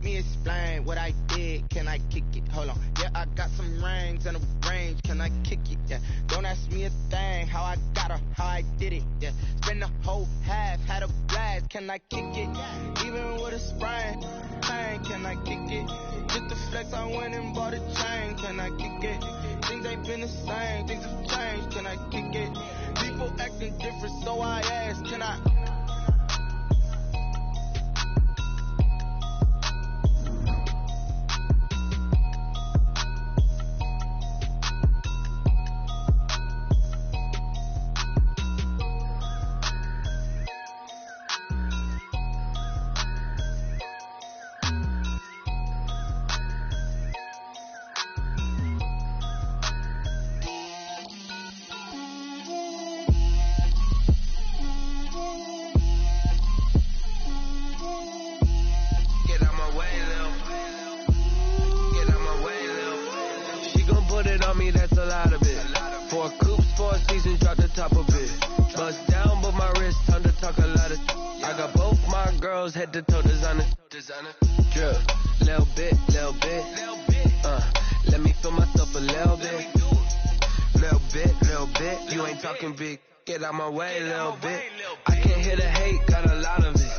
me explain what I did. Can I kick it? Hold on. Yeah, I got some rings and a range. Can I kick it? Yeah. Don't ask me a thing. How I got her, how I did it. Yeah. Spend the whole half, had a blast. Can I kick it? Even with a sprain, pain. Can I kick it? Just the flex, I went and bought a chain. Can I kick it? Things ain't been the same. Things have changed. Can I kick it? People acting different, so I ask. Can I? Head to toe designer, drip, little bit, let me feel myself a little bit, you ain't talking big, get out my way, little bit, I can't hear the hate, got a lot of it,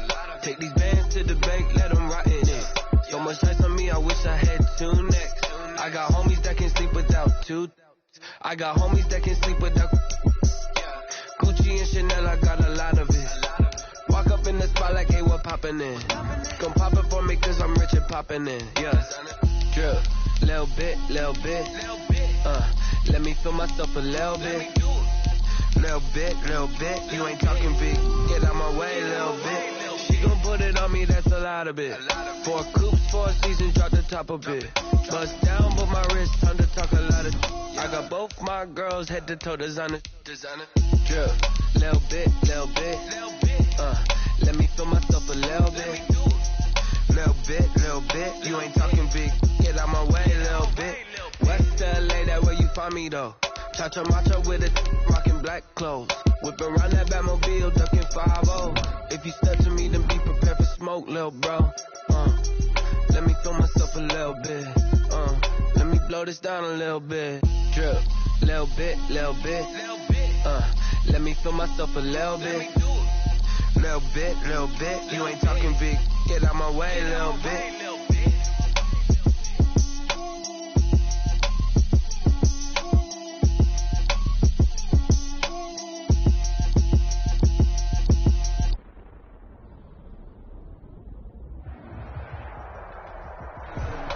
take these bands to the bank, let them rot in it, so much ice on me, I wish I had two necks, I got homies that can sleep without two, I got homies that can sleep without, Gucci and Chanel, I got a lot of it. Walk up in the spot like, hey, what poppin' in? Come pop it for me, cause I'm rich and poppin' in, yeah. Drip, little bit, let me feel myself a little bit, you ain't talking big, get out my way, little bit. She gon' put it on me, that's a lot of it. 4 coops, 4 seasons, drop the top a bit. Bust down, but my wrist, time to talk a lot of. I got both my girls, head to toe designer. Drip, little bit, let me feel myself a little bit, you ain't talking big, get out my way, little bit. West LA, that where you find me though. Chacha macha with it, rockin' black clothes. Whip around that Batmobile, ducking 5-0. If you step to me, then be prepared for smoke, little bro. Let me feel myself a little bit. Let me blow this down a little bit. Drip, little bit. Let me feel myself a little bit. Little bit, you ain't talking big, get out my way, little bit.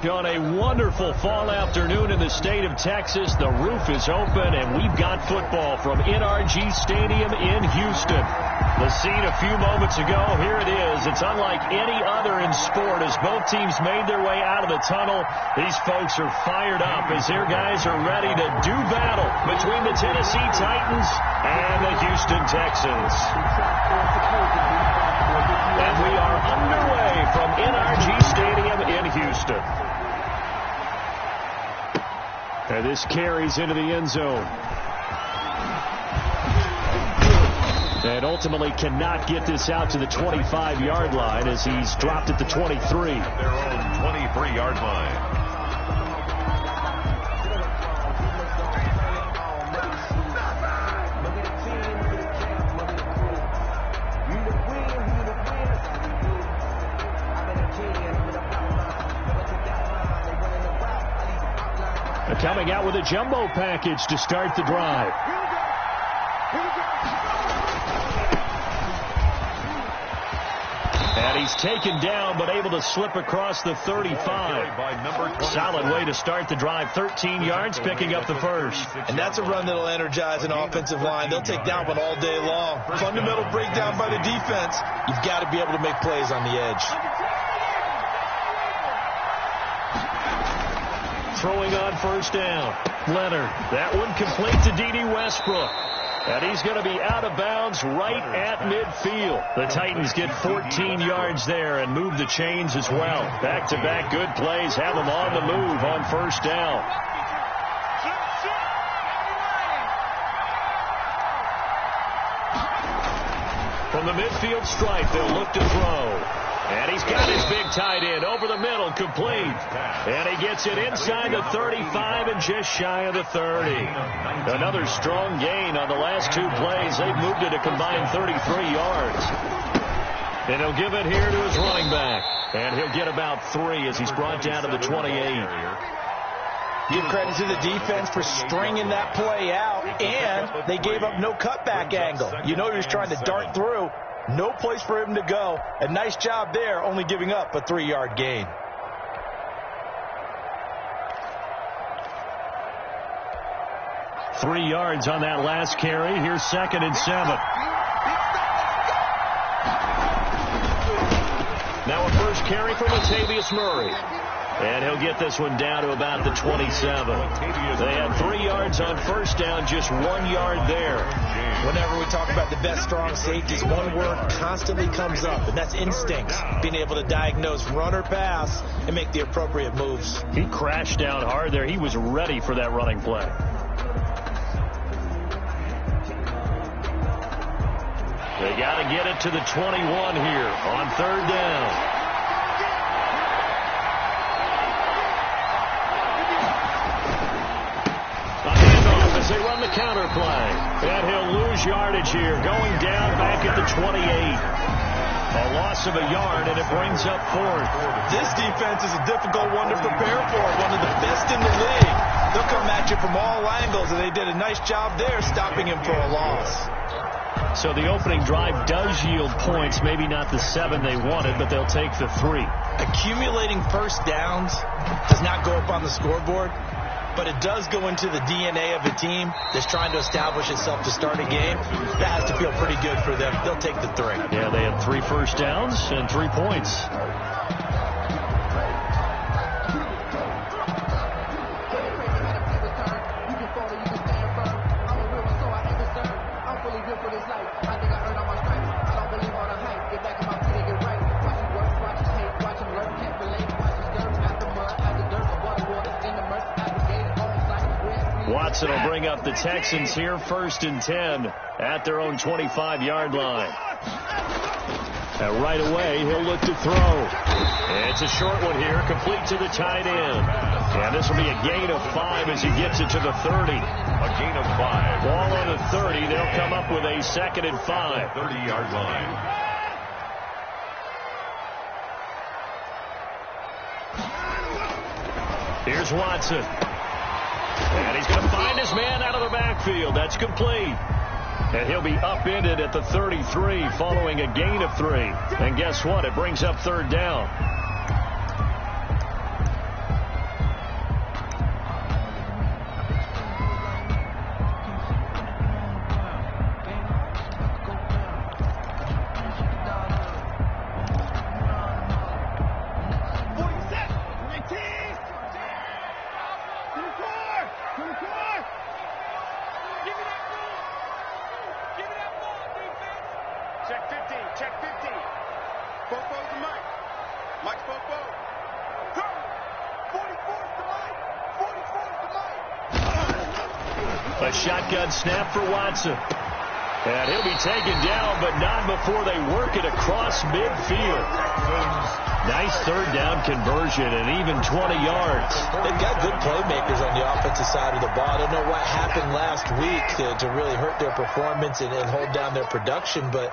On a wonderful fall afternoon in the state of Texas, the roof is open and we've got football from NRG Stadium in Houston. The scene a few moments ago, here it is. It's unlike any other in sport as both teams made their way out of the tunnel. These folks are fired up as their guys are ready to do battle between the Tennessee Titans and the Houston Texans. And we are underway from NRG Stadium in Houston. And this carries into the end zone. And ultimately cannot get this out to the 25-yard line as he's dropped at the 23. Their own 23-yard line. Coming out with a jumbo package to start the drive. And he's taken down but able to slip across the 35. Solid way to start the drive. 13 yards, picking up the first. And that's a run that'll energize an offensive line. They'll take that one all day long. Fundamental breakdown by the defense. You've got to be able to make plays on the edge. Throwing on first down. Leonard. That one complete to D.D. Westbrook. And he's going to be out of bounds right at midfield. The Titans get 14 yards there and move the chains as well. Back-to-back good plays have them on the move on first down. From the midfield stripe, they'll look to throw. And he's got his big tight end over the middle, complete. And he gets it inside the 35 and just shy of the 30. Another strong gain on the last two plays. They've moved it a combined 33 yards. And he'll give it here to his running back. And he'll get about 3 as he's brought down to the 28. Give credit to the defense for stringing that play out, and they gave up no cutback angle. You know he was trying to dart through. No place for him to go. A nice job there, only giving up a 3-yard gain. Three yards on that last carry. Here's 2nd and 7. Now a first carry from Latavius Murray. And he'll get this one down to about the 27. They had 3 yards on first down, just 1 yard there. Whenever we talk about the best strong safeties, one word constantly comes up, and that's instincts. Being able to diagnose run or pass and make the appropriate moves. He crashed down hard there. He was ready for that running play. They got to get it to the 21 here on 3rd down. They run the counter play, and he'll lose yardage here, going down back at the 28. A loss of a yard, and it brings up 4th. This defense is a difficult one to prepare for, one of the best in the league. They'll come at you from all angles, and they did a nice job there stopping him for a loss. So the opening drive does yield points, maybe not the 7 they wanted, but they'll take the 3. Accumulating first downs does not go up on the scoreboard, but it does go into the DNA of a team that's trying to establish itself to start a game. That has to feel pretty good for them. They'll take the 3. Yeah, they had 3 first downs and 3 points. Watson will bring up the Texans here, 1st and 10 at their own 25-yard line. And right away, he'll look to throw. And it's a short one here, complete to the tight end. And this will be a gain of 5 as he gets it to the 30. A gain of 5. Ball on the 30. They'll come up with a 2nd and 5. 30-yard line. Here's Watson. And he's going to find his man out of the backfield. That's complete. And he'll be upended at the 33 following a gain of 3. And guess what? It brings up 3rd down. A shotgun snap for Watson. And he'll be taken down, but not before they work it across midfield. Nice 3rd down conversion and even 20 yards. They've got good playmakers on the offensive side of the ball. I don't know what happened last week to really hurt their performance and hold down their production, but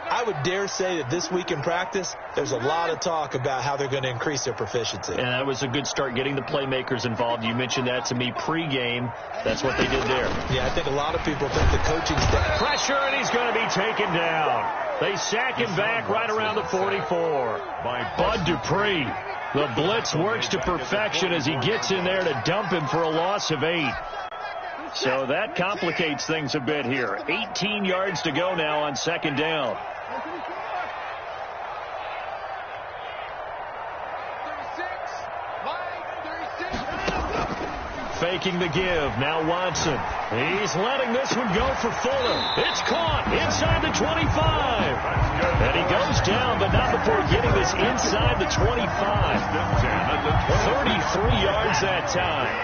I would dare say that this week in practice, there's a lot of talk about how they're going to increase their proficiency. And that was a good start getting the playmakers involved. You mentioned that to me pregame. That's what they did there. Yeah, I think a lot of people think the coaching staff. Pressure, and he's going to be taken down. They sack him back right around the 44 by Bud Dupree. The blitz works to perfection as he gets in there to dump him for a loss of 8. So that complicates things a bit here. 18 yards to go now on 2nd down. Faking the give. Now Watson. He's letting this one go for Fuller. It's caught inside the 25. And he goes down, but not before getting this inside the 25. 33 yards that time.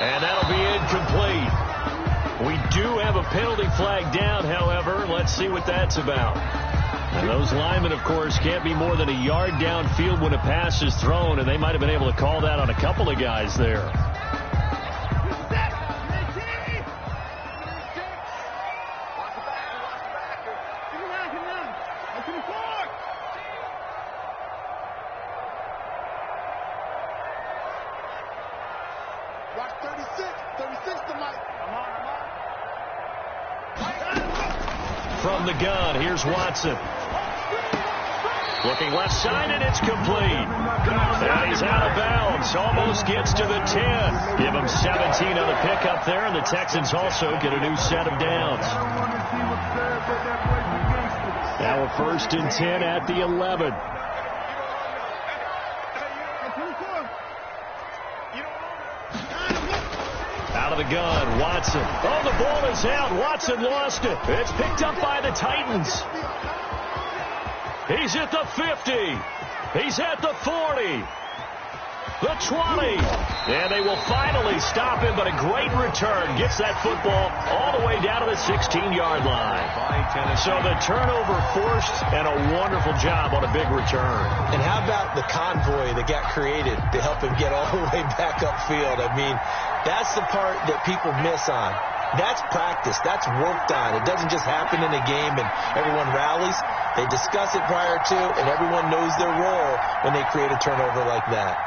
And that'll be incomplete. We do have a penalty flag down, however. Let's see what that's about. And those linemen, of course, can't be more than a yard downfield when a pass is thrown, and they might have been able to call that on a couple of guys there. From the gun, here's Watson. Looking left side, and it's complete. And he's out of bounds. Almost gets to the 10. Give him 17 on the pickup there, and the Texans also get a new set of downs. Now a 1st and 10 at the 11. Out of the gun, Watson. Oh, the ball is out. Watson lost it. It's picked up by the Titans. He's at the 50. He's at the 40. The 20. And they will finally stop him, but a great return. Gets that football all the way down to the 16-yard line. So the turnover forced, and a wonderful job on a big return. And how about the convoy that got created to help him get all the way back upfield? I mean, that's the part that people miss on. That's practice. That's worked on. It doesn't just happen in a game and everyone rallies. They discuss it prior to, and everyone knows their role when they create a turnover like that.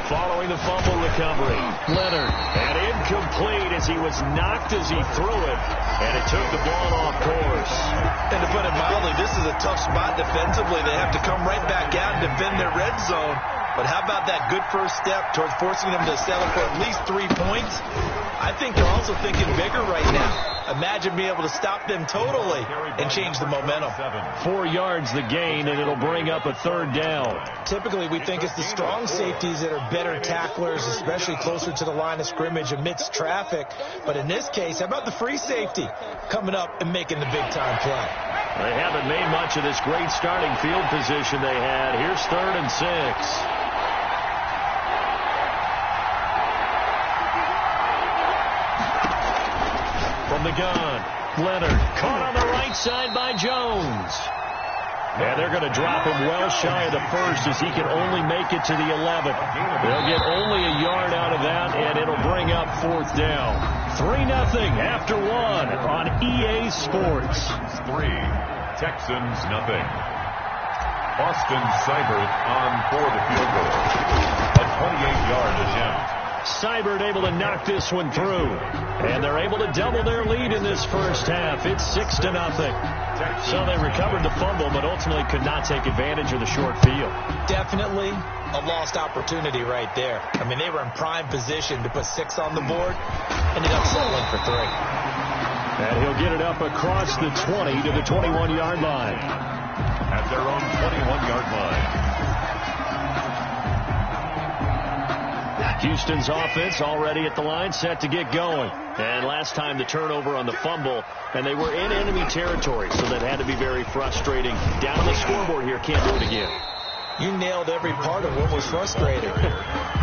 Following the fumble recovery, Leonard, and incomplete as he was knocked as he threw it, and it took the ball off course. And to put it mildly, this is a tough spot defensively. They have to come right back out and defend their red zone. But how about that good first step towards forcing them to settle for at least 3 points? I think they're also thinking bigger right now. Imagine being able to stop them totally and change the momentum. 4 yards the gain, and it'll bring up a 3rd down. Typically, we think it's the strong safeties that are better tacklers, especially closer to the line of scrimmage amidst traffic. But in this case, how about the free safety coming up and making the big-time play? They haven't made much of this great starting field position they had. Here's 3rd and 6. From the gun, Leonard caught on the right side by Jones. And they're going to drop him well shy of the 1st as he can only make it to the 11th. They'll get only a yard out of that, and it'll bring up 4th down. 3-0 after 1 on EA Sports. 3, Texans nothing. Austin Seibert on for the field goal. A 28-yard attempt. Seibert able to knock this one through. And they're able to double their lead in this first half. It's 6-0. So they recovered the fumble, but ultimately could not take advantage of the short field. Definitely a lost opportunity right there. I mean, they were in prime position to put 6 on the board. Ended up settling for 3. And he'll get it up across the 20 to the 21-yard line. At their own 21-yard line. Houston's offense already at the line, set to get going. And last time the turnover on the fumble, and they were in enemy territory, so that had to be very frustrating. Down on the scoreboard here, can't do it again. You nailed every part of what was frustrating.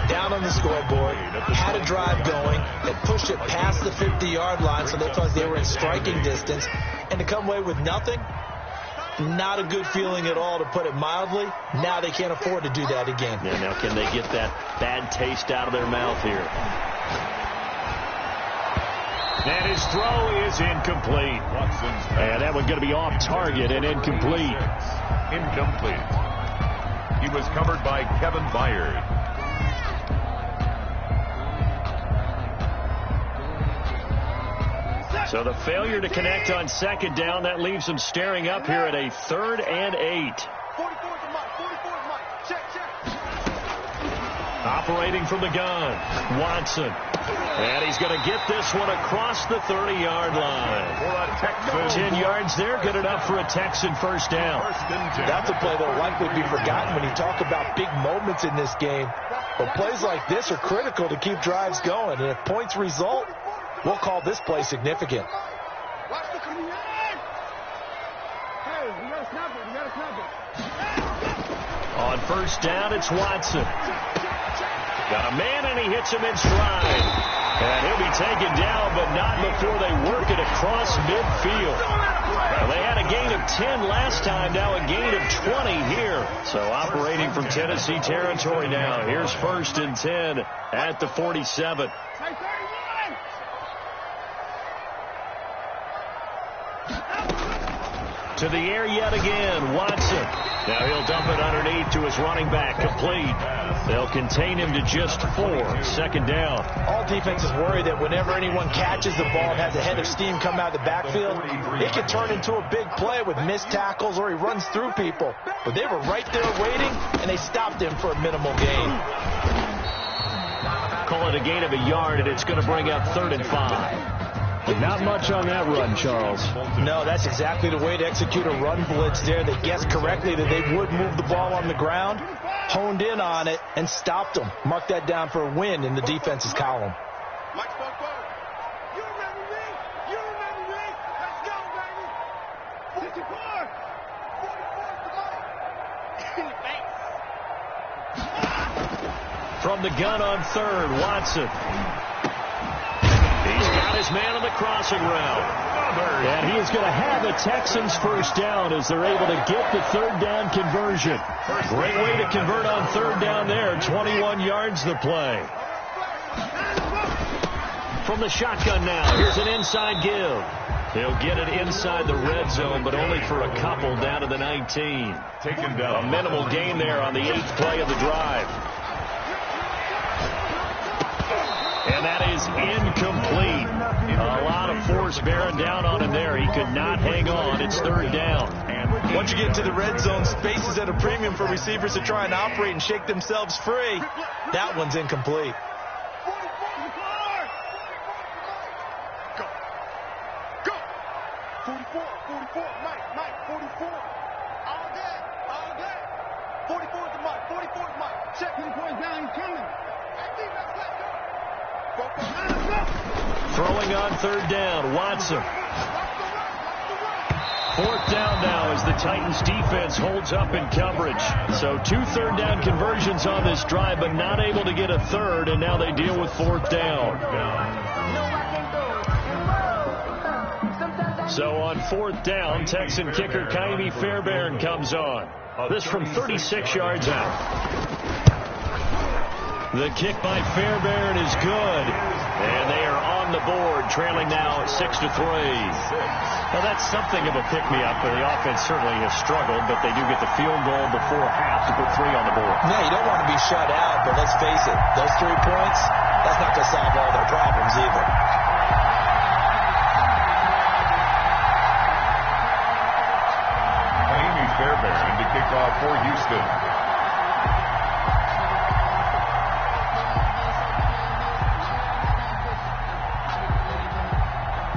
Down on the scoreboard, had a drive going, that pushed it past the 50-yard line, so they thought they were in striking distance, and to come away with nothing, not a good feeling at all, to put it mildly. Now they can't afford to do that again. Yeah, now can they get that bad taste out of their mouth here? And his throw is incomplete. And that one's going to be off target and incomplete. Incomplete. He was covered by Kevin Byard. So the failure to connect on 2nd down, that leaves them staring up here at a 3rd and 8. Operating from the gun, Watson. And he's going to get this one across the 30-yard line. 10 yards there, good enough for a Texan first down. That's a play that will likely be forgotten when you talk about big moments in this game. But plays like this are critical to keep drives going. And if points result, we'll call this play significant. On 1st down, it's Watson. Got a man, and he hits him in stride. And he'll be taken down, but not before they work it across midfield. Well, they had a gain of 10 last time, now a gain of 20 here. So operating from Tennessee territory now. Here's 1st and 10 at the 47. To the air yet again, Watson. Now he'll dump it underneath to his running back, complete. They'll contain him to just 4. 2nd down. All defenses worry that whenever anyone catches the ball and has a head of steam come out of the backfield, it can turn into a big play with missed tackles or he runs through people. But they were right there waiting, and they stopped him for a minimal gain. Call it a gain of a yard, and it's going to bring up 3rd and 5. Not much on that run, Charles. No, that's exactly the way to execute a run blitz there. They guessed correctly that they would move the ball on the ground, honed in on it, and stopped them. Mark that down for a win in the defense's column. From the gun on 3rd, Watson. He's got his man on the crossing route. And he is going to have the Texans 1st down as they're able to get the 3rd down conversion. Great way to convert on 3rd down there. 21 yards the play. From the shotgun now, here's an inside give. He'll get it inside the red zone, but only for a couple down to the 19. Taken down. A minimal gain there on the 8th play of the drive. And that is incomplete. A lot of force bearing down on him there. He could not hang on. It's 3rd down. And once you get into the red zone, space is at a premium for receivers to try and operate and shake themselves free. That one's incomplete. Go. 44, Mike, 44. All day. 44 is the Mike, 44 is Mike. Check, 44 is down, he's coming. Throwing on 3rd down, Watson. 4th down now as the Titans defense holds up in coverage. So 2 3rd down conversions on this drive, but not able to get a 3rd, and now they deal with 4th down. So on 4th down, Texan kicker Kaimi Fairbairn comes on. This from 36 yards out. The kick by Fairbairn is good. And they are on the board, trailing now 6-3. Well, that's something of a pick-me-up. The offense certainly has struggled, but they do get the field goal before half to put 3 on the board. Yeah, you don't want to be shut out, but let's face it, those 3 points, that's not going to solve all their problems either. Kaimi Fairbairn to kick off for Houston.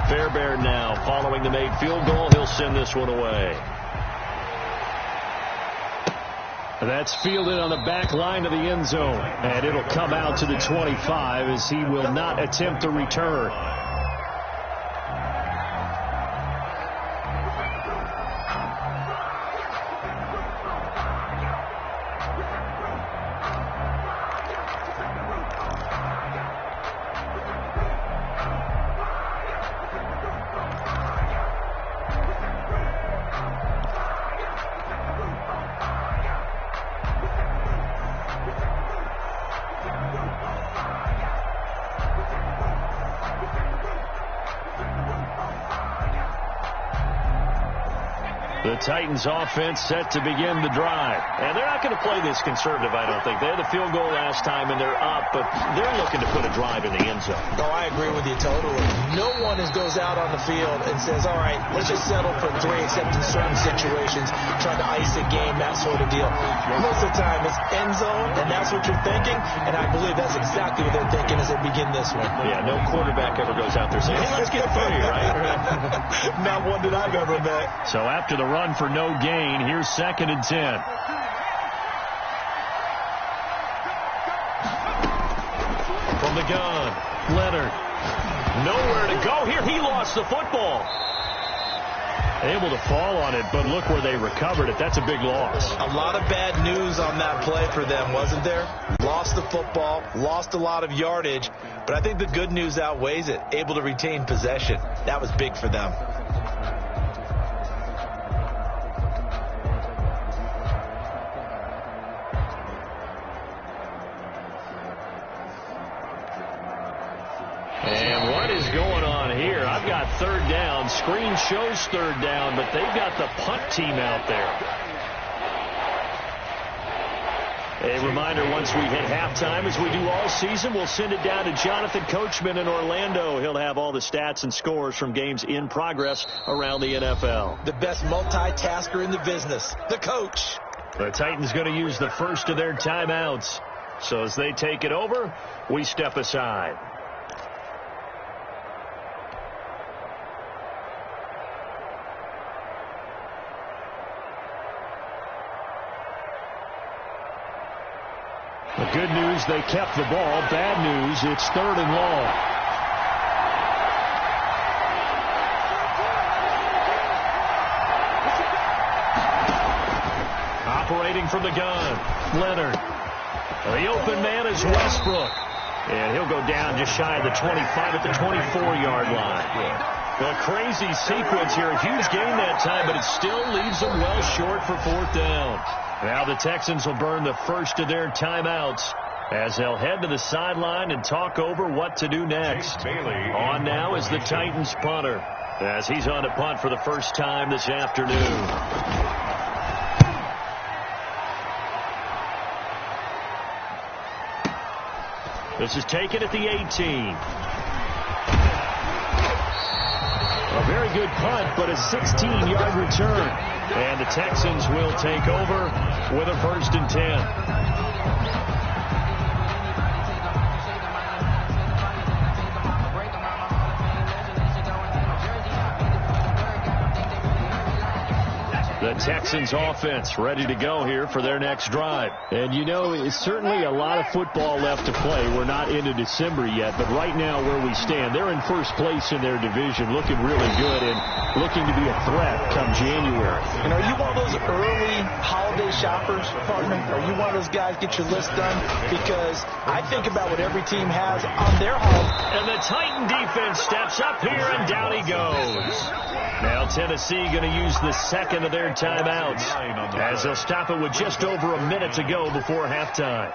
Fairbairn now following the made field goal. He'll send this one away. That's fielded on the back line of the end zone. And it'll come out to the 25 as he will not attempt a return. The Titans offense set to begin the drive. And they're not going to play this conservative, I don't think. They had the field goal last time, and they're up, but they're looking to put a drive in the end zone. No, I agree with you totally. No one goes out on the field and says, all right, let's just settle for 3, except in certain situations, trying to ice a game, that sort of deal. Most of the time, it's end zone, and that's what you're thinking, and I believe that's exactly what they're thinking as they begin this one. Yeah, no quarterback ever goes out there saying, hey, let's get 3, right? Not one that I've ever met. So after the run for no gain, here's 2nd and 10. From the gun, Leonard. Nowhere to go here. He lost the football. Able to fall on it, but look where they recovered it. That's a big loss. A lot of bad news on that play for them, wasn't there? Lost the football, lost a lot of yardage, but I think the good news outweighs it. Able to retain possession. That was big for them. And what is going on here? I've got third down. Screen shows third down, but they've got the punt team out there. A reminder, once we hit halftime, as we do all season, we'll send it down to Jonathan Coachman in Orlando. He'll have all the stats and scores from games in progress around the NFL. The best multitasker in the business, the coach. The Titans going to use the first of their timeouts. So as they take it over, we step aside. The good news, they kept the ball. Bad news, it's third and long. Operating from the gun, Leonard. The open man is Westbrook. And he'll go down just shy of the 25 at the 24-yard line. A crazy sequence here. A huge gain that time, but it still leaves them well short for fourth down. Now the Texans will burn the first of their timeouts as they'll head to the sideline and talk over what to do next. On now is the Titans punter as he's on to punt for the first time this afternoon. This is taken at the 18. A very good punt, but a 16-yard return. And the Texans will take over with a 1st and 10. The Texans offense ready to go here for their next drive. And you know, it's certainly a lot of football left to play. We're not into December yet, but right now where we stand, they're in first place in their division, looking really good and looking to be a threat come January. And are you one of those early holiday shoppers, partner? Are you one of those guys get your list done? Because I think about what every team has on their home. And the Titan defense steps up here, and down he goes. Now Tennessee going to use the second of their timeouts as they'll stop it with just over a minute to go before halftime.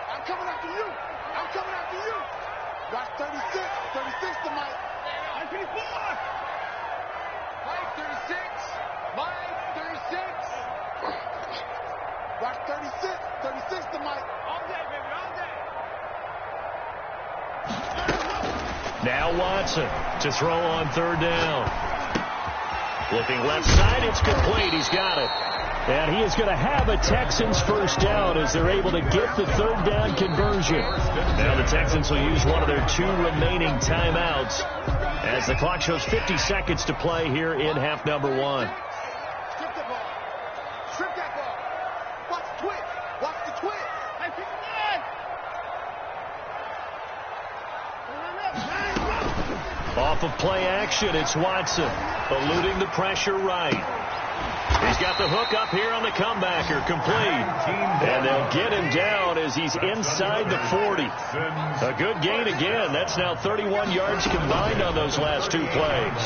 I'm coming after you. I'm coming after you. Watch 36. 36 to Mike. Mike 54. Mike 36. Mike 36. Watch 36. 36 to Mike. All day, baby. All day. Now Watson to throw on third down. Looking left side. It's complete. He's got it. And he is going to have a Texans first down as they're able to get the third down conversion. Now the Texans will use one of their 2 remaining timeouts as the clock shows 50 seconds to play here in half number 1. Strip the ball. Strip that ball. Watch the twitch. Watch the twitch. Hey, pick it up. Off of play action, it's Watson eluding the pressure right. He's got the hook up here on the comebacker, complete. And they'll get him down as he's inside the 40. A good gain again. That's now 31 yards combined on those last 2 plays.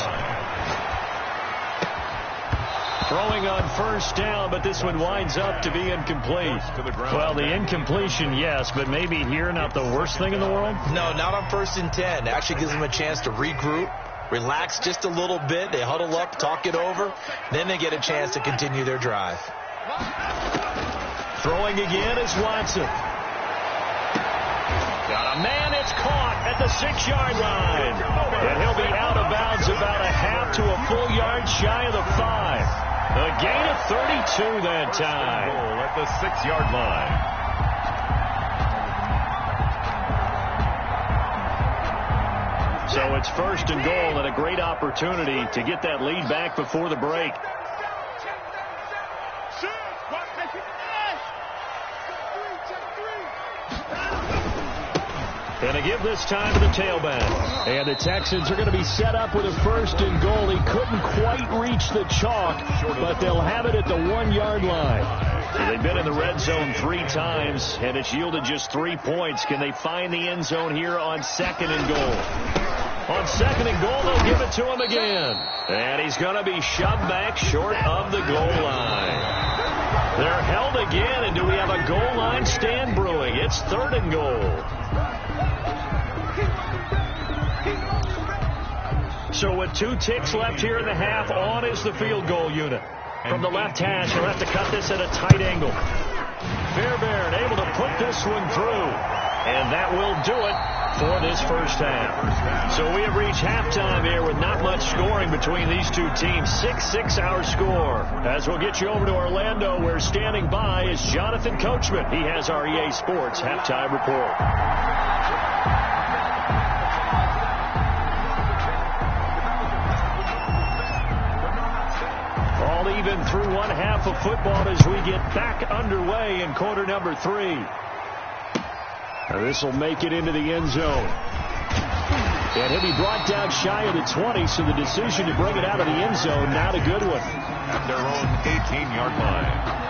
Throwing on first down, but this one winds up to be incomplete. Well, the incompletion, yes, but maybe here not the worst thing in the world? No, not on 1st and 10. It actually gives them a chance to regroup. Relax just a little bit. They huddle up, talk it over. Then they get a chance to continue their drive. Throwing again is Watson. Got a man. It's caught at the 6-yard line. And he'll be out of bounds about a half to a full yard shy of the 5. A gain of 32 that time. At the 6-yard line. So it's 1st and goal and a great opportunity to get that lead back before the break. And they give this time to the tailback. And the Texans are going to be set up with a 1st and goal. He couldn't quite reach the chalk, but they'll have it at the 1-yard line. They've been in the red zone 3 times, and it's yielded just 3 points. Can they find the end zone here on 2nd and goal? On 2nd and goal, they'll give it to him again. And he's going to be shoved back short of the goal line. They're held again, and do we have a goal line stand brewing? It's 3rd and goal. So with 2 ticks left here in the half, on is the field goal unit. From the left hash, he'll have to cut this at a tight angle. Fairbairn able to put this one through. And that will do it for this first half. So we have reached halftime here with not much scoring between these two teams. 6-6 our score. As we'll get you over to Orlando, where standing by is Jonathan Coachman. He has our EA Sports halftime report. All even through one half of football as we get back underway in quarter number 3. This will make it into the end zone. And he'll be brought down shy of the 20, so the decision to bring it out of the end zone, not a good one. At their own 18-yard line.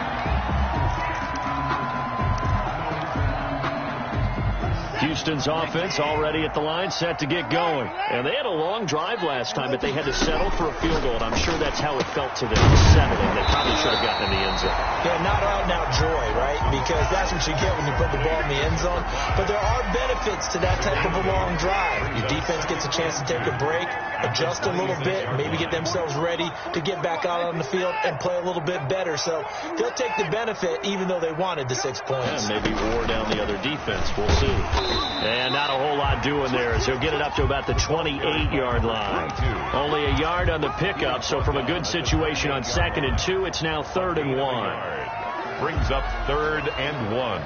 Houston's offense already at the line, set to get going. And they had a long drive last time, but they had to settle for a field goal, and I'm sure that's how it felt to them, settling. They probably should have gotten in the end zone. Yeah, not out-and-out joy, right? Because that's what you get when you put the ball in the end zone. But there are benefits to that type of a long drive. Your defense gets a chance to take a break, adjust a little bit, maybe get themselves ready to get back out on the field and play a little bit better. So they'll take the benefit, even though they wanted the 6 points. Yeah, maybe wore down the other defense. We'll see. And not a whole lot doing there, as he'll get it up to about the 28-yard line. Only a yard on the pickup, so from a good situation on 2nd and 2, it's now 3rd and 1. Brings up 3rd and 1.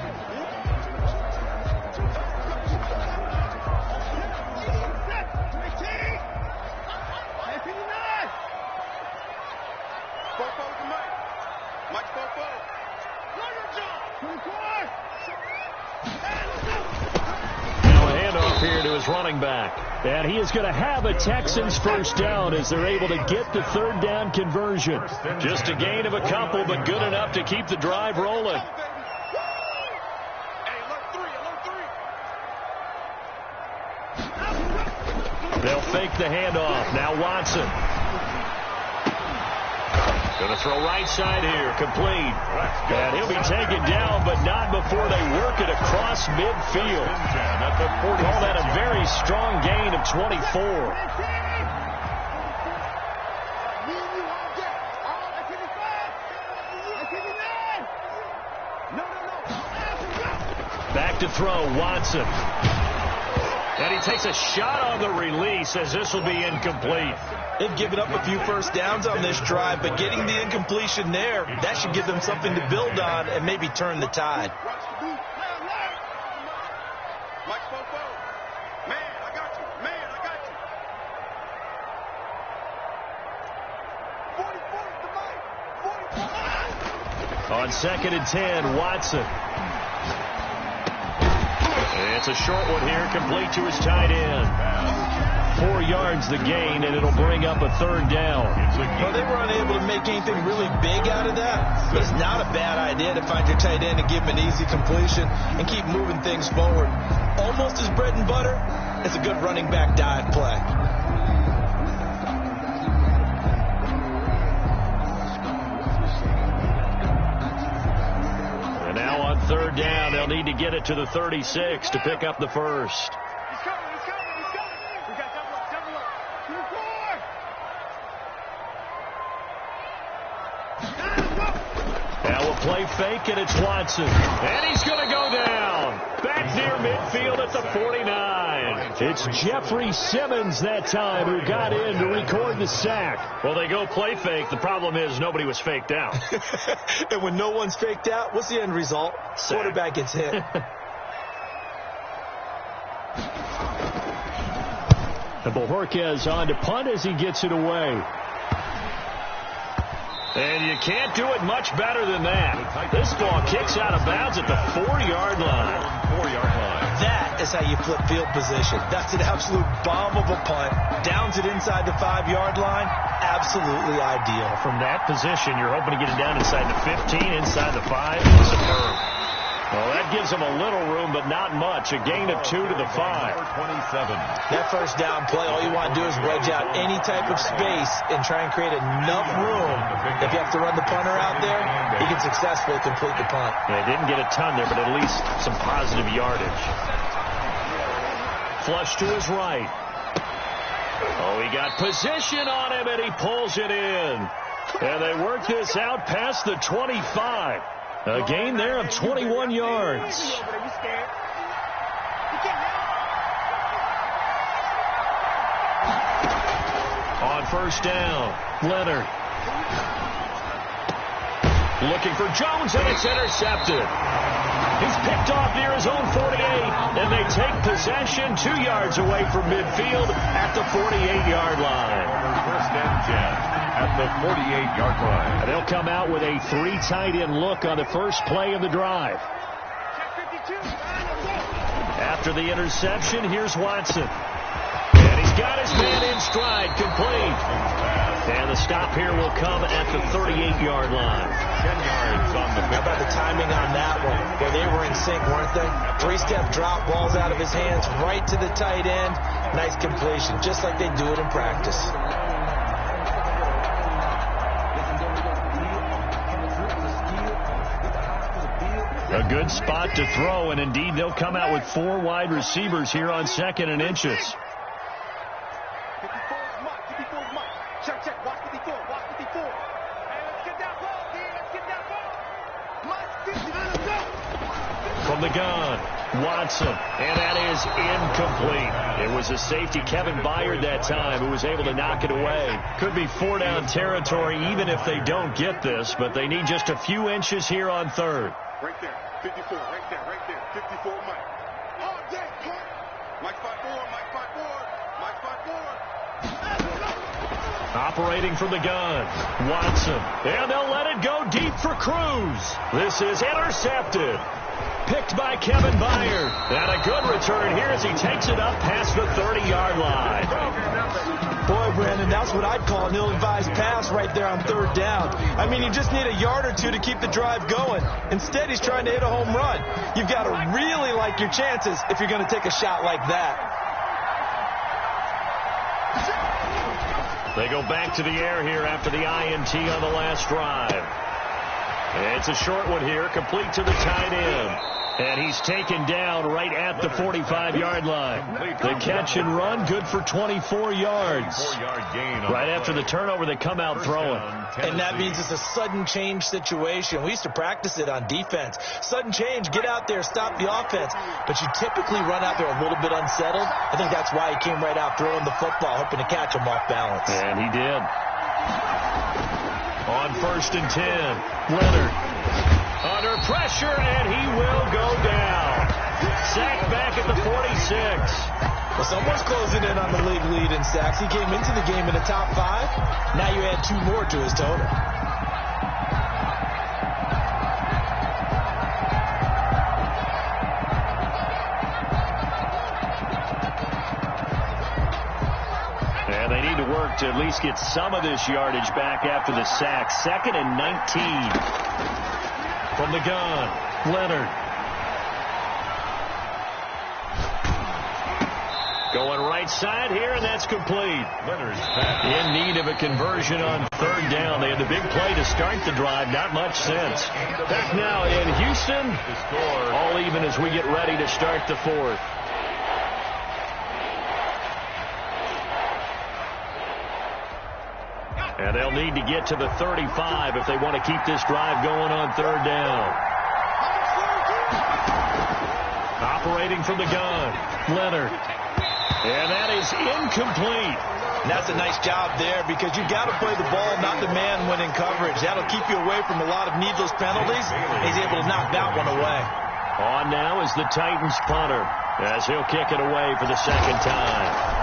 Here to his running back. And he is going to have a Texans first down as they're able to get the 3rd down conversion. Just a gain of a couple, but good enough to keep the drive rolling. They'll fake the handoff. Now Watson. Going to throw right side here, complete. And he'll be taken down, but not before they work it across midfield. Call that a very strong gain of 24. Back to throw, Watson. And he takes a shot on the release as this will be incomplete. They've given up a few first downs on this drive, but getting the incompletion there, that should give them something to build on and maybe turn the tide. On 2nd and 10, Watson. It's a short one here, complete to his tight end. 4 yards the gain, and it'll bring up a 3rd down. Well, they were unable to make anything really big out of that, but it's not a bad idea to find your tight end and give him an easy completion and keep moving things forward. Almost as bread and butter, it's a good running back dive play. And now on 3rd down, they'll need to get it to the 36 to pick up the first. Play fake, and it's Watson. And he's going to go down. Back near midfield at the 49. It's Jeffrey Simmons that time who got in to record the sack. Well, they go play fake. The problem is nobody was faked out. And when no one's faked out, what's the end result? Sack. Quarterback gets hit. And Bojorquez on to punt as he gets it away. And you can't do it much better than that. This ball kicks out of bounds at the 4-yard line. That is how you flip field position. That's an absolute bomb of a punt. Downs it inside the 5-yard line. Absolutely ideal. From that position, you're hoping to get it down inside the 15, inside the 5. Superb. Well, that gives them a little room, but not much. A gain of 2 to the 5. 27. That first down play, all you want to do is wedge out any type of space and try and create enough room. If you have to run the punter out there, he can successfully complete the punt. Yeah, didn't get a ton there, but at least some positive yardage. Flush to his right. Oh, he got position on him, and he pulls it in. And they work this out past the 25. A gain there of 21 yards. On first down, Leonard. Looking for Jones, and it's intercepted. He's picked off near his own 48, and they take possession 2 yards away from midfield at the 48-yard line. First and 10 at the 48-yard line. They'll come out with a 3 tight end look on the first play of the drive. After the interception, here's Watson. And he's got his man in stride, complete. And the stop here will come at the 38-yard line. 10 yards on the How about the timing on that one? Where they were in sync, weren't they? 3-step drop, balls out of his hands, right to the tight end. Nice completion, just like they do it in practice. A good spot to throw, and indeed they'll come out with 4 wide receivers here on 2nd and inches. Check. Watch 54. Watch 54. Hey, let's get that ball, kid. Let's get that ball. From the gun, Watson, and that is incomplete. It was a safety, Kevin Byard, that time, who was able to knock it away. Could be 4-down territory even if they don't get this, but they need just a few inches here on 3rd. Right there. 54. Right there. 54, Mike. Oh, yeah, punt. Mike 5-4. Mike 5-4. Operating from the gun, Watson, and they'll let it go deep for Cruz. This is intercepted. Picked by Kevin Byard. And a good return here as he takes it up past the 30-yard line. Boy, Brandon, that's what I'd call an ill-advised pass right there on 3rd down. I mean, you just need a yard or 2 to keep the drive going. Instead, he's trying to hit a home run. You've got to really like your chances if you're going to take a shot like that. They go back to the air here after the INT on the last drive. It's a short one here, complete to the tight end. And he's taken down right at the 45-yard line. The catch and run, good for 24 yards. Right after the turnover, they come out throwing. And that means it's a sudden change situation. We used to practice it on defense. Sudden change, get out there, stop the offense. But you typically run out there a little bit unsettled. I think that's why he came right out throwing the football, hoping to catch him off balance. And he did. On 1st and 10, Leonard under pressure, and he will go down. Sacked back at the 46. Well, someone's closing in on the league lead in sacks. He came into the game in the top 5. Now you add 2 more to his total. And they need to work to at least get some of this yardage back after the sack. 2nd and 19. From the gun, Leonard. Going right side here, and that's complete. Leonard's in need of a conversion on 3rd down. They had the big play to start the drive, not much since. Back now in Houston, all even as we get ready to start the 4th. And they'll need to get to the 35 if they want to keep this drive going on 3rd down. Operating from the gun, Leonard. And that is incomplete. And that's a nice job there because you've got to play the ball, not the man when in coverage. That'll keep you away from a lot of needless penalties. He's able to knock that one away. On now is the Titans punter as he'll kick it away for the 2nd time.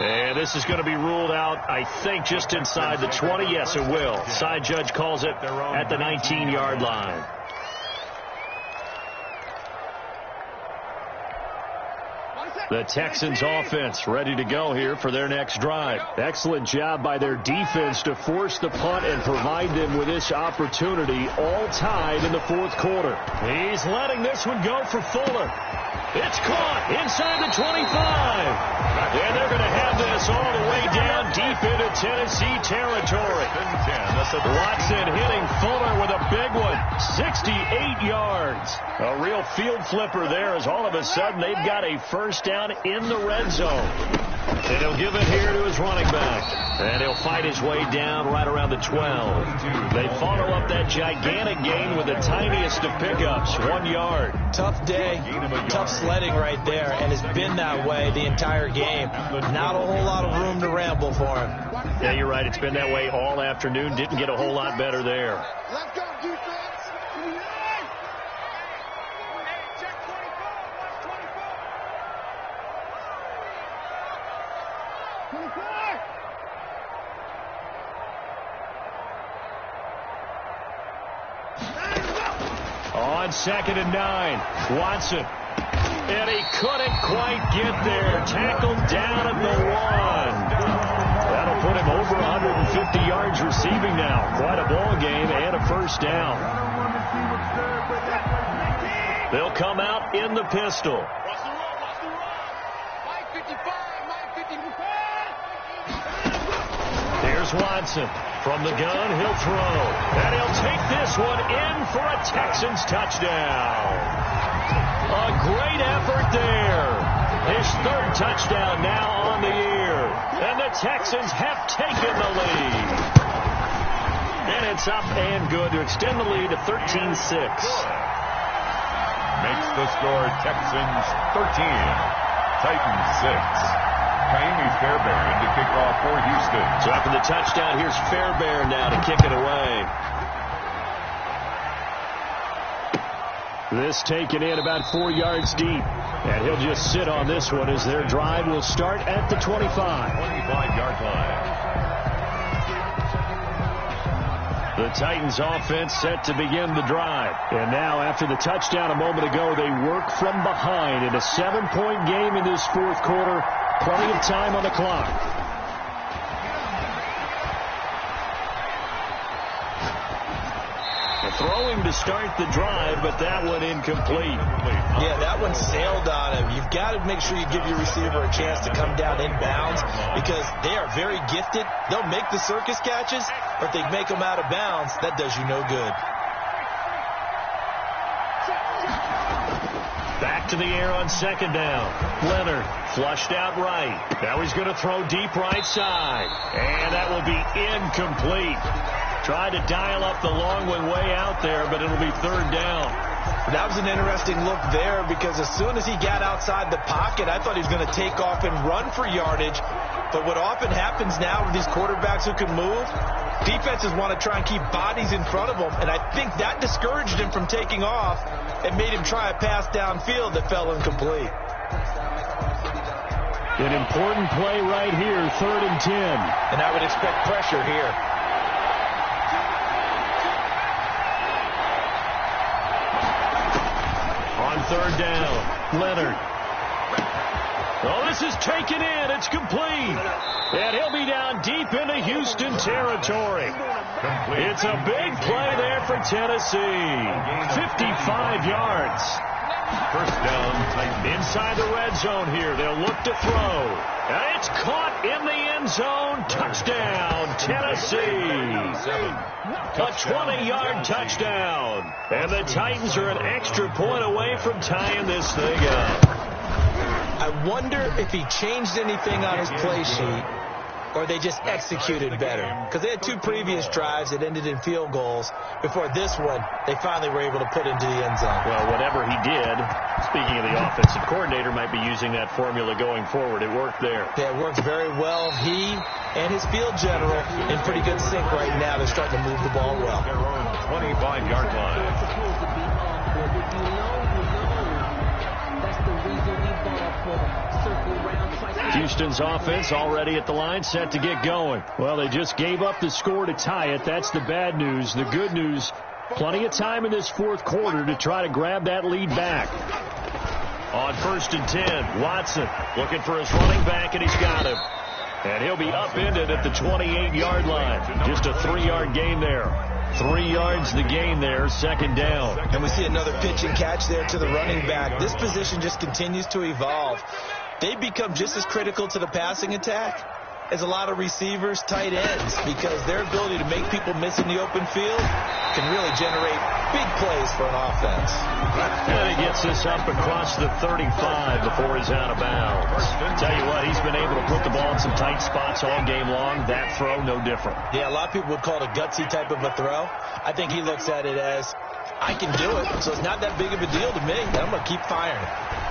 And this is going to be ruled out, I think, just inside the 20. Yes, it will. Side judge calls it at the 19-yard line. The Texans offense ready to go here for their next drive. Excellent job by their defense to force the punt and provide them with this opportunity, all tied in the fourth quarter. He's letting this one go for Fuller. It's caught inside the 25. And they're going to have this all the way down deep into Tennessee territory. Watson hitting Fuller with a big one. 68 yards. A real field flipper there as all of a sudden they've got a first down in the red zone. And he'll give it here to his running back. And he'll fight his way down right around the 12. They follow up that gigantic gain with the tiniest of pickups, 1 yard. Tough day, tough sledding right there, and it's been that way the entire game. Not a whole lot of room to ramble for him. Yeah, you're right. It's been that way all afternoon. Didn't get a whole lot better there. Let's go, defense. On 2nd and 9, Watson. And he couldn't quite get there. Tackled down at the 1. That'll put him over 150 yards receiving now. Quite a ball game and a first down. They'll come out in the pistol. Here's Watson. From the gun, he'll throw. And he'll take this one in for a Texans touchdown. A great effort there. His 3rd touchdown now on the year. And the Texans have taken the lead. And it's up and good to extend the lead to 13-6. Makes the score Texans 13, Titans 6. Kaimi Fairbairn to kick off for Houston. So after the touchdown, here's Fairbairn now to kick it away. This taken in about 4 yards deep. And he'll just sit on this one as their drive will start at the 25. 25-yard line. The Titans offense set to begin the drive. And now after the touchdown a moment ago, they work from behind in a 7-point game in this fourth quarter. Plenty of time on the clock. Throwing to start the drive, but that one incomplete. Yeah, that one sailed on him. You've got to make sure you give your receiver a chance to come down inbounds because they are very gifted. They'll make the circus catches, but if they make them out of bounds, that does you no good. Back to the air on 2nd down. Leonard flushed out right. Now he's going to throw deep right side. And that will be incomplete. Tried to dial up the long one way out there, but it'll be 3rd down. That was an interesting look there because as soon as he got outside the pocket, I thought he was going to take off and run for yardage. But what often happens now with these quarterbacks who can move, defenses want to try and keep bodies in front of them, and I think that discouraged him from taking off and made him try a pass downfield that fell incomplete. An important play right here, 3rd and 10. And I would expect pressure here. On 3rd down, Leonard. Oh, this is taken in. It's complete. And he'll be down deep into Houston territory. It's a big play there for Tennessee. 55 yards. First down, Titans. Inside the red zone here. They'll look to throw. And it's caught in the end zone. Touchdown, Tennessee. A 20-yard touchdown. And the Titans are an extra point away from tying this thing up. I wonder if he changed anything on his play sheet or they just executed better. Because they had 2 previous drives that ended in field goals. Before this one, they finally were able to put into the end zone. Well, whatever he did, speaking of the offensive coordinator, might be using that formula going forward. It worked there. Yeah, it worked very well. He and his field general in pretty good sync right now. They're starting to move the ball well. Their own 25-yard line. Houston's offense already at the line, set to get going. Well, they just gave up the score to tie it. That's the bad news. The good news, plenty of time in this fourth quarter to try to grab that lead back. On 1st and 10, Watson looking for his running back, and he's got him. And he'll be upended at the 28-yard line. Just a 3-yard gain there. 3 yards the gain there, 2nd down. And we see another pitch and catch there to the running back. This position just continues to evolve. They become just as critical to the passing attack as a lot of receivers, tight ends, because their ability to make people miss in the open field can really generate big plays for an offense. And he gets this up across the 35 before he's out of bounds. Tell you what, he's been able to put the ball in some tight spots all game long. That throw, no different. Yeah, a lot of people would call it a gutsy type of a throw. I think he looks at it as, I can do it, so it's not that big of a deal to me. I'm going to keep firing.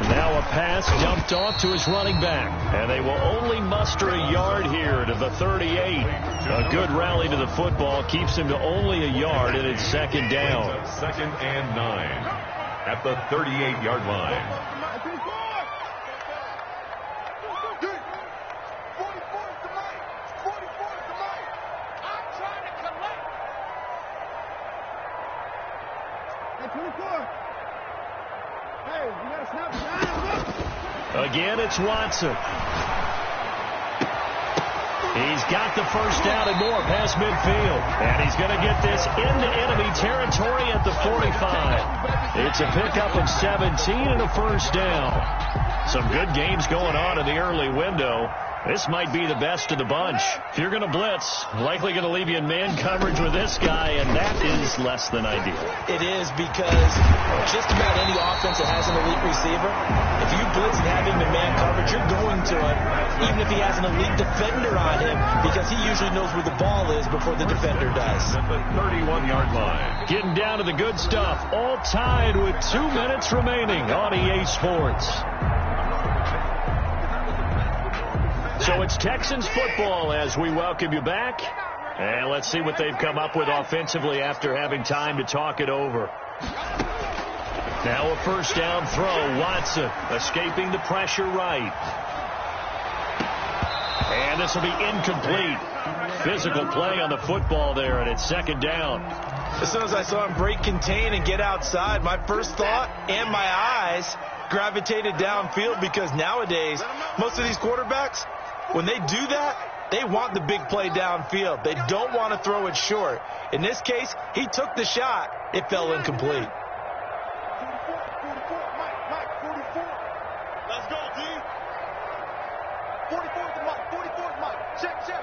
Now a pass dumped off to his running back. And they will only muster a yard here to the 38. A good rally to the football keeps him to only a yard, and it's 2nd down. 2nd and 9 at the 38-yard line. Again, it's Watson. He's got the 1st down and more past midfield. And he's going to get this into enemy territory at the 45. It's a pickup of 17 and a 1st down. Some good games going on in the early window. This might be the best of the bunch. If you're going to blitz, likely going to leave you in man coverage with this guy, and that is less than ideal. It is, because just about any offense that has an elite receiver, if you blitz and have him in man coverage, you're going to him, even if he has an elite defender on him, because he usually knows where the ball is before the defender does. At the 31-yard line. Getting down to the good stuff, all tied with 2 minutes remaining on EA Sports. So it's Texans football as we welcome you back. And let's see what they've come up with offensively after having time to talk it over. Now a 1st down throw. Watson escaping the pressure right. And this will be incomplete. Physical play on the football there, and it's 2nd down. As soon as I saw him break contain and get outside, my first thought and my eyes gravitated downfield, because nowadays, most of these quarterbacks, when they do that, they want the big play downfield. They don't want to throw it short. In this case, he took the shot. It fell incomplete. Let's go, D. 44 is Mike. 44 is Mike. Check. Here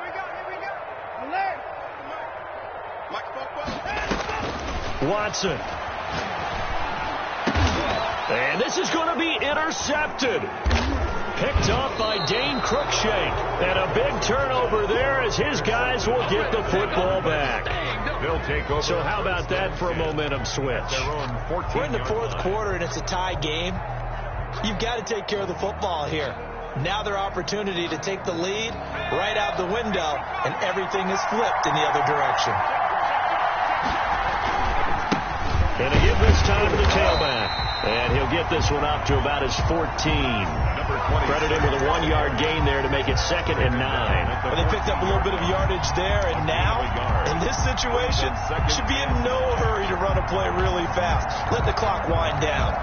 we go. Mike, Watson. And this is going to be intercepted. Picked off by Dane Cruikshank. And a big turnover there as his guys will get the football back. They'll take over. So how about that for a momentum switch? We're in the 4th quarter, and it's a tie game. You've got to take care of the football here. Now their opportunity to take the lead right out the window, and everything is flipped in the other direction. Going to give this time to the tailback. And he'll get this one up to about his 14. Credit him with a 1-yard gain there to make it 2nd and 9. Well, they picked up a little bit of yardage there, and now, in this situation, should be in no hurry to run a play really fast. Let the clock wind down.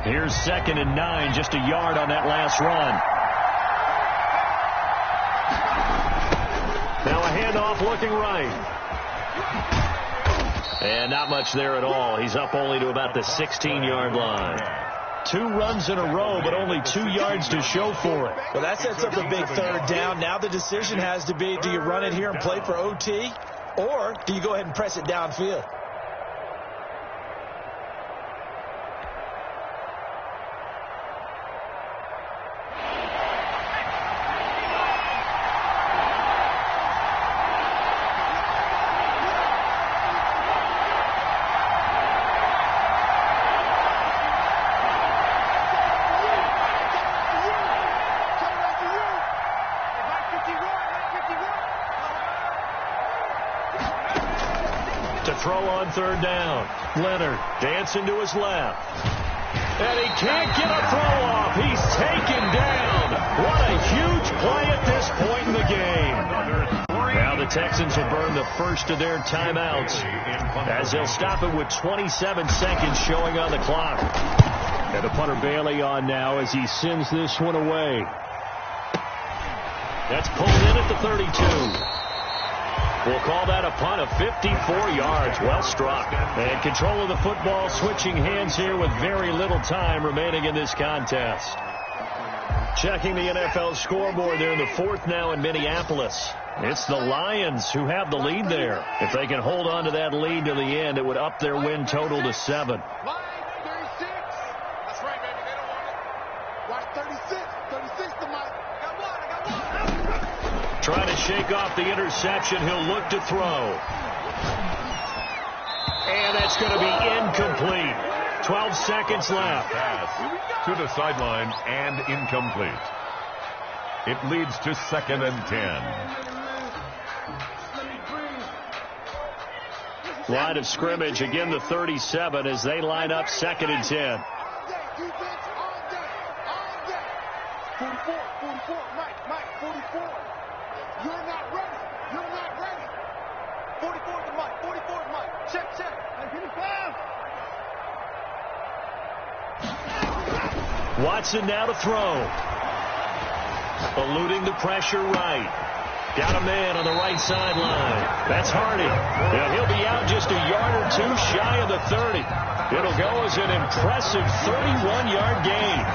Here's 2nd and 9, just a yard on that last run. Now a handoff looking right. And not much there at all. He's up only to about the 16-yard line. 2 runs in a row, but only 2 yards to show for it. Well, that sets up a big 3rd down. Now the decision has to be, do you run it here and play for OT, or do you go ahead and press it downfield? Throw on 3rd down. Leonard dancing to his left. And he can't get a throw off. He's taken down. What a huge play at this point in the game. Now the Texans will burn the first of their timeouts as they'll stop it with 27 seconds showing on the clock. And the punter Bailey on now as he sends this one away. That's pulled in at the 32. We'll call that a punt of 54 yards. Well struck. And control of the football switching hands here with very little time remaining in this contest. Checking the NFL scoreboard there in the fourth now in Minneapolis. It's the Lions who have the lead there. If they can hold on to that lead to the end, it would up their win total to 7. That's right, baby. They don't want it. Watch 36. 36 to Mike. I got one. Trying to shake off the interception. He'll look to throw. And that's going to be incomplete. 12 seconds left. Pass to the sideline and incomplete. It leads to 2nd and 10. Line of scrimmage, again the 37 as they line up 2nd and 10. 44, Mike, 44. You're not ready. 44 to Mike. Check. Watson now to throw. Eluding the pressure right. Got a man on the right sideline. That's Hardy. Now he'll be out just a yard or two shy of the 30. It'll go as an impressive 31-yard gain.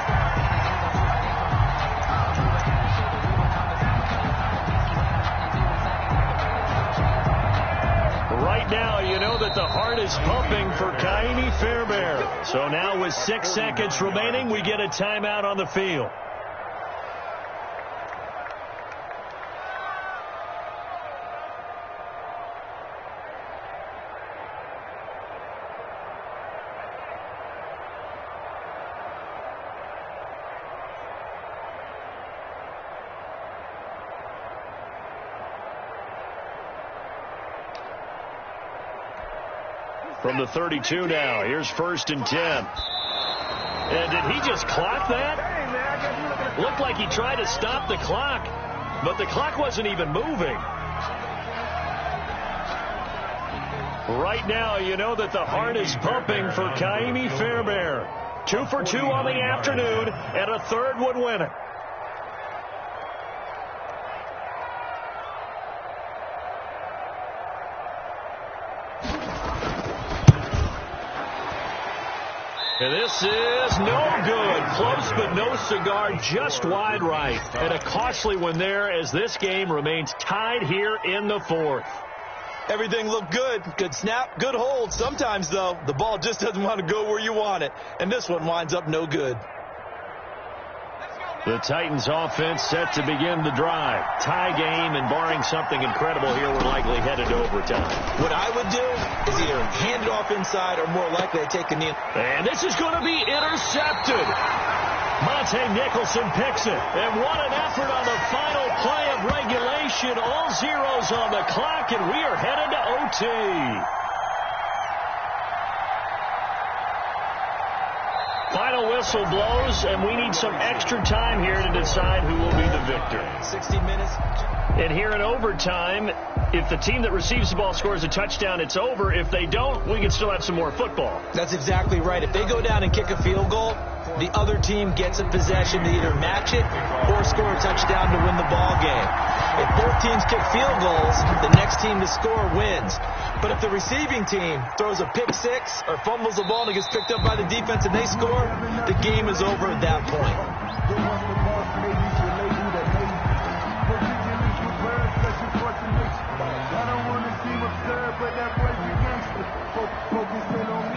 Right now, you know that the heart is pumping for Kaimi Fairbairn. So now with 6 seconds remaining, we get a timeout on the field. From the 32 now, here's 1st and 10. And did he just clock that? Looked like he tried to stop the clock, but the clock wasn't even moving. Right now, you know that the heart is pumping for Kaimi Fairbairn. 2 for 2 on the afternoon, and a third would win it. And this is no good. Close but no cigar, just wide right. And a costly one there as this game remains tied here in the 4th. Everything looked good. Good snap, good hold. Sometimes, though, the ball just doesn't want to go where you want it. And this one winds up no good. The Titans offense set to begin the drive. Tie game, and barring something incredible here, we're likely headed to overtime. What I would do is either hand it off inside or more likely to take a knee. And this is going to be intercepted. Monte Nicholson picks it. And what an effort on the final play of regulation. All zeros on the clock, and we are headed to OT. Final whistle blows, and we need some extra time here to decide who will be the victor. 60 minutes. And here in overtime, if the team that receives the ball scores a touchdown, it's over. If they don't, we can still have some more football. That's exactly right. If they go down and kick a field goal, the other team gets a possession to either match it or score a touchdown to win the ball game. If both teams kick field goals, the next team to score wins. But if the receiving team throws a pick six or fumbles the ball and it gets picked up by the defense and they score, the game is over at that point.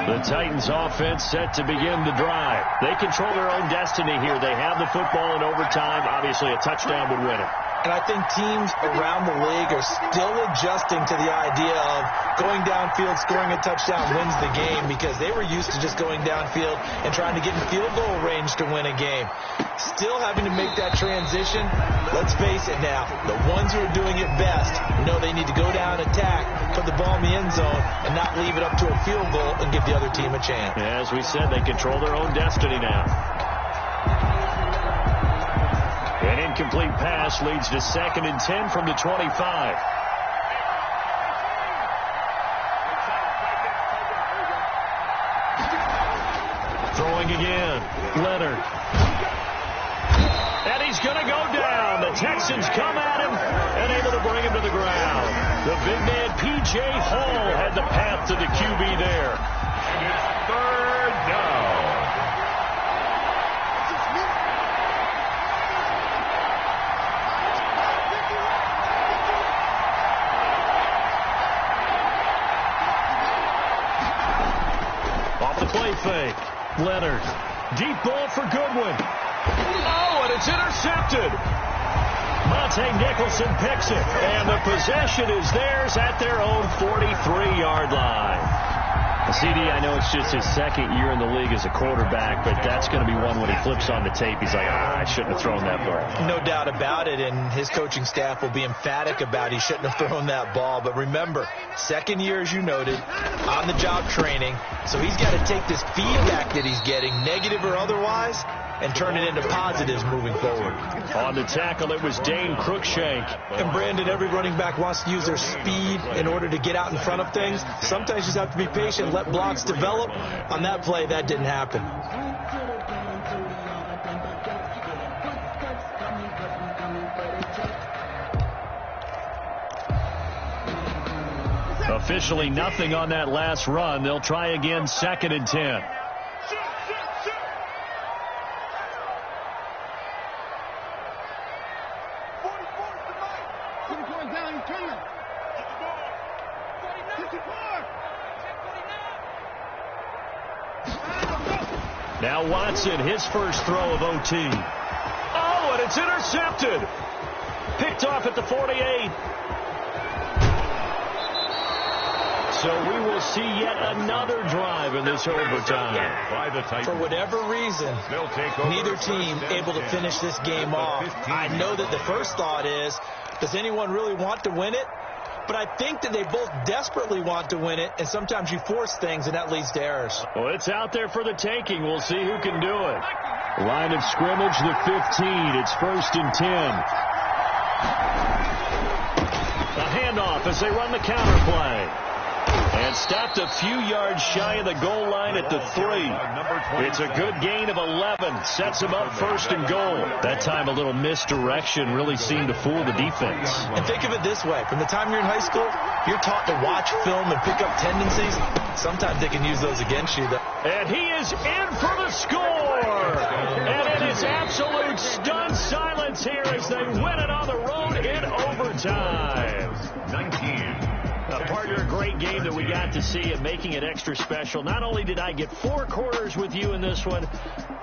The Titans offense set to begin the drive. They control their own destiny here. They have the football in overtime. Obviously, a touchdown would win it. And I think teams around the league are still adjusting to the idea of going downfield, scoring a touchdown wins the game, because they were used to just going downfield and trying to get in field goal range to win a game. Still having to make that transition. Let's face it now, the ones who are doing it best know they need to go down, attack, put the ball in the end zone, and not leave it up to a field goal and give the other team a chance. As we said, they control their own destiny now. An incomplete pass leads to 2nd and 10 from the 25. Leonard. And he's going to go down. The Texans come at him and able to bring him to the ground. The big man, P.J. Hall, had the path to the QB there. And it's third down. Off the play fake. Leonard. Deep ball for Goodwin. Oh, and it's intercepted. Monte Nicholson picks it, and the possession is theirs at their own 43-yard line. CD, I know it's just his second year in the league as a quarterback, but that's going to be one when he flips on the tape. He's like, I shouldn't have thrown that ball. No doubt about it, and his coaching staff will be emphatic about he shouldn't have thrown that ball. But remember, second year, as you noted, on-the-job training, so he's got to take this feedback that he's getting, negative or otherwise, and turn it into positives moving forward. On the tackle, it was Dane Cruikshank. And Brandon, every running back wants to use their speed in order to get out in front of things. Sometimes you just have to be patient, let blocks develop. On that play, that didn't happen. Officially nothing on that last run. They'll try again, 2nd and 10. Now Watson, his first throw of OT. Oh, and it's intercepted. Picked off at the 48. So we will see yet another drive in this overtime. For whatever reason, neither team able to finish this game off. I know that the first thought is, does anyone really want to win it? But I think that they both desperately want to win it, and sometimes you force things, and that leads to errors. Well, it's out there for the taking. We'll see who can do it. Line of scrimmage, the 15. It's 1st and 10. A handoff as they run the counter play. And stopped a few yards shy of the goal line at the 3. It's a good gain of 11. Sets them up 1st and goal. That time a little misdirection really seemed to fool the defense. And think of it this way. From the time you're in high school, you're taught to watch film and pick up tendencies. Sometimes they can use those against you. And he is in for the score. And it is absolute stunned silence here as they win it on the road in overtime. 19. Partner, a great game that we got to see and making it extra special. Not only did I get 4 quarters with you in this one,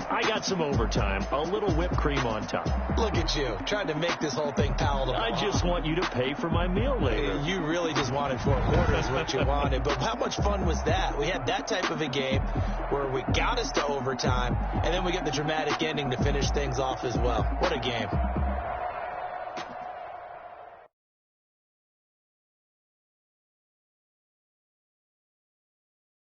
I got some overtime. A little whipped cream on top. Look at you, trying to make this whole thing palatable. I just want you to pay for my meal later. You really just wanted 4 quarters, what you wanted. But how much fun was that? We had that type of a game where we got us to overtime, and then we get the dramatic ending to finish things off as well. What a game.